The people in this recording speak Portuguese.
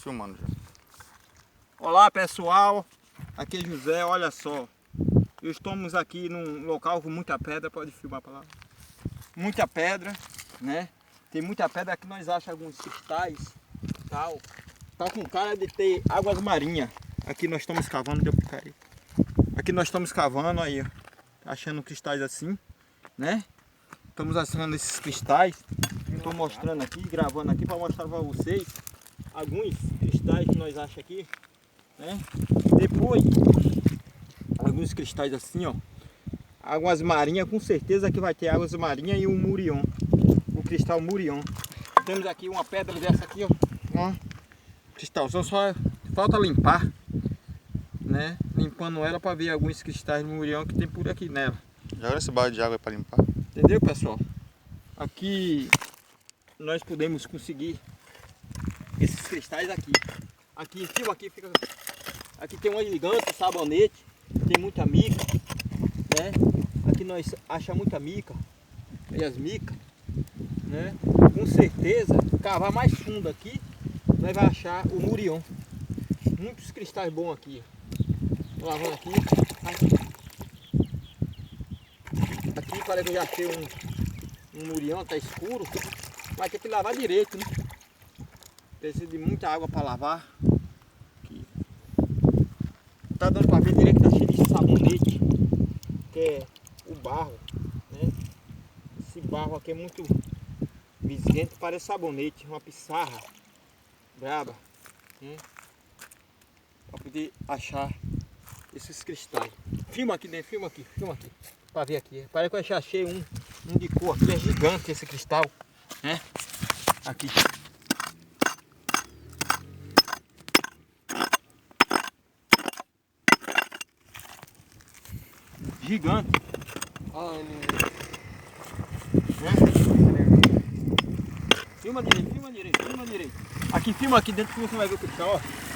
filmando já. Olá pessoal, aqui é José, olha só. Estamos aqui num local com muita pedra, pode filmar para lá. Muita pedra, né? Tem muita pedra aqui, nós achamos alguns cristais, tal. Tá com cara de ter águas marinhas. Aqui nós estamos cavando, deu porcaria. Aqui nós estamos cavando aí, ó, achando cristais assim, né? Estamos achando esses cristais. Estou mostrando aqui, gravando aqui para mostrar para vocês alguns cristais que nós achamos aqui, né? Depois, alguns cristais assim, ó, águas marinhas, com certeza que vai ter águas marinhas e um murion, o cristal murion. Temos aqui uma pedra dessa aqui, ó, cristalzão, só falta limpar, né? Limpando ela para ver alguns cristais murion que tem por aqui nela. Joga esse balde de água para limpar. Entendeu, pessoal? Aqui nós podemos conseguir esses cristais aqui. Aqui em cima aqui fica. Aqui tem um gigante, sabonete, tem muita mica, né? Aqui nós achamos muita mica. E as micas, né? Com certeza, cavar mais fundo aqui, nós vamos achar o murion. Muitos cristais bons aqui. Tô lavando aqui. Aqui parece que eu já achei um murion, tá escuro. Vai ter que lavar direito, né? Precisa de muita água para lavar. Aqui. Tá dando para ver direito que tá cheio de sabonete, que é o barro, né? Esse barro aqui é muito visguento, parece sabonete, uma pissarra braba, né? Para poder achar esses cristais. Filma aqui dentro, filma aqui, para ver aqui. Parece que eu já achei um de cor aqui, é gigante esse cristal, né? Aqui. Gigante. Né? Filma direito, filma direito, filma direito. Aqui, filma aqui dentro que você vai ver o cristal, ó.